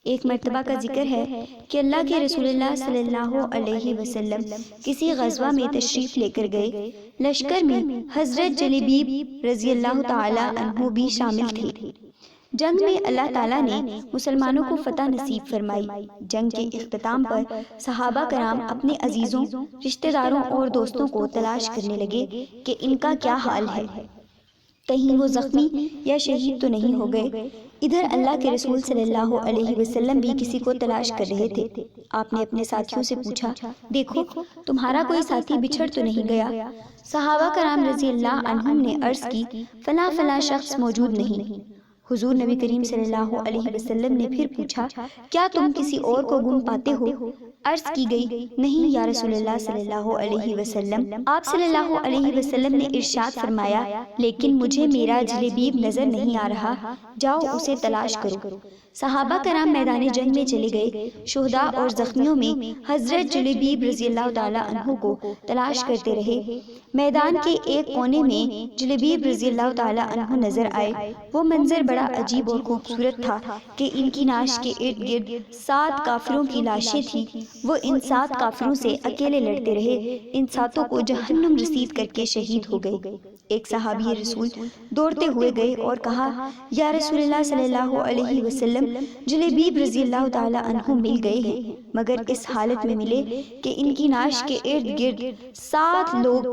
ایک مرتبہ کا ذکر ہے کہ اللہ کے رسول اللہ صلی اللہ علیہ وسلم کسی غزوہ میں تشریف لے کر گئے۔ لشکر میں حضرت جلیبیب رضی اللہ تعالی عنہ بھی شامل تھے۔ جنگ میں اللہ تعالیٰ نے مسلمانوں کو فتح نصیب فرمائی۔ جنگ کے اختتام پر صحابہ کرام اپنے عزیزوں، رشتہ داروں اور دوستوں کو تلاش کرنے لگے کہ ان کا کیا حال ہے، کہیں وہ زخمی یا شہید تو نہیں ہو گئے۔ ادھر اللہ کے رسول صلی اللہ علیہ وسلم بھی کسی کو تلاش کر رہے تھے۔ آپ نے اپنے ساتھیوں سے پوچھا، دیکھو تمہارا کوئی ساتھی بچھڑ تو نہیں گیا؟ صحابہ کرام رضی اللہ عنہم نے عرض کی، فلاں فلاں شخص موجود نہیں۔ حضور نبی کریم صلی اللہ علیہ وسلم نے پھر پوچھا، کیا تم کسی اور کو گم پاتے ہو؟ عرض کی گئی، نہیں یا رسول اللہ صلی اللہ علیہ وسلم۔ آپ صلی اللہ علیہ وسلم نے ارشاد فرمایا، لیکن مجھے میرا جلیبیب نظر نہیں آ رہا، جاؤ اسے تلاش کرو۔ صحابہ کرام میدان جنگ میں چلے گئے۔ شہداء اور زخمیوں میں حضرت جلیبیب رضی اللہ تعالی عنہ کو تلاش کرتے رہے۔ میدان کے ایک کونے میں جلیبیب رضی اللہ تعالی عنہ نظر آئے۔ وہ منظر بڑا عجیب اور خوبصورت تھا کہ ان کی نعش کے ارد گرد 7 کافروں کی لاشیں تھیں۔ وہ ان 7 کافروں سے اکیلے لڑتے رہے، ان 7 کو جہنم رسید کر کے شہید ہو گئے۔ ایک صحابی رسول دوڑتے ہوئے گئے اور کہا، یا رسول اللہ صلی اللہ علیہ وسلم، جلیبیب رضی اللہ تعالی عنہ مل گئے ہیں، مگر اس حالت میں ملے کہ ان کی نعش کے ارد گرد 7 لوگ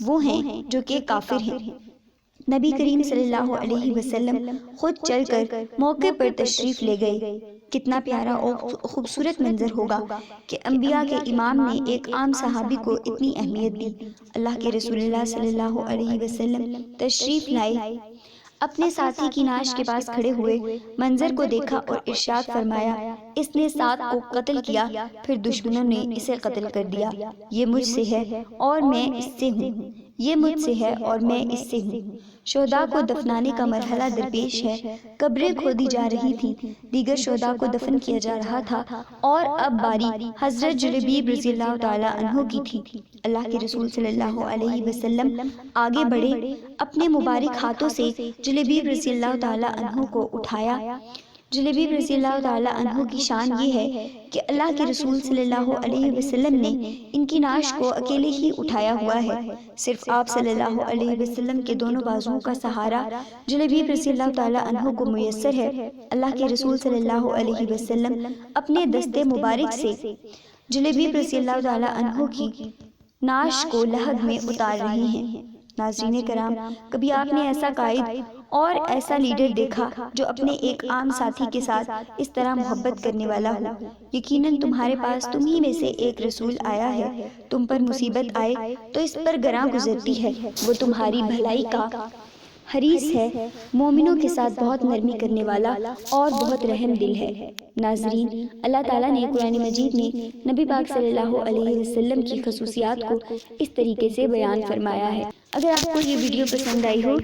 وہ ہیں جو کہ کافر ہیں۔ نبی کریم صلی اللہ علیہ وسلم خود چل کر موقع پر تشریف لے گئے۔ کتنا پیارا اور خوبصورت منظر ہوگا کہ انبیاء کے امام نے ایک عام صحابی کو اتنی اہمیت دی۔ اللہ کے رسول اللہ صلی اللہ علیہ وسلم تشریف لائے، اپنے ساتھی کی نعش کے پاس کھڑے ہوئے، منظر کو دیکھا اور ارشاد فرمایا، اس نے 7 کو قتل کیا، پھر دشمنوں نے اسے قتل کر دیا۔ یہ مجھ سے ہے اور میں اس سے ہوں، یہ مجھ سے ہے اور میں اس سے ہوں۔ شہداء کو دفنانے کا مرحلہ درپیش ہے۔ قبریں کھودی جا رہی تھیں، دیگر شہداء کو دفن کیا جا رہا تھا، اور اب باری حضرت جلیبیب رضی اللہ تعالی عنہ کی تھی۔ اللہ کے رسول صلی اللہ علیہ وسلم آگے بڑھے، اپنے مبارک ہاتھوں سے جلیبیب رضی اللہ تعالی عنہ کو اٹھایا۔ جلیبیب رضی اللہ تعالی عنہ کی شان یہ ہے کہ اللہ کے رسول صلی اللہ علیہ وسلم نے ان کی نعش کو اکیلے ہی اٹھایا ہوا ہے۔ صرف آپ صلی اللہ علیہ وسلم کے دونوں بازوؤں کا سہارا جلیبیب رضی اللہ تعالی عنہ کو میسر ہے۔ اللہ کے رسول صلی اللہ علیہ وسلم اپنے دستے مبارک سے جلیبیب رضی اللہ تعالی عنہ کی نعش کو لحد میں اتار رہے ہیں۔ ناظرین کرام، کبھی آپ نے ایسا قائد اور ایسا لیڈر دیکھا جو اپنے ایک عام ساتھی کے ساتھ اس طرح محبت کرنے والا ہو؟ یقیناً تمہارے پاس تمہی میں سے ایک رسول آیا ہے، تم پر مصیبت آئے تو اس پر گراں گزرتی ہے، وہ تمہاری بھلائی کا حریص ہے، مومنوں کے ساتھ بہت نرمی کرنے والا اور بہت رحم دل ہے۔ ناظرین، اللہ تعالیٰ نے قرآن مجید میں نبی پاک صلی اللہ علیہ وسلم کی خصوصیات کو اس طریقے سے بیان فرمایا ہے۔ اگر آپ کو یہ ویڈیو پسند آئی ہو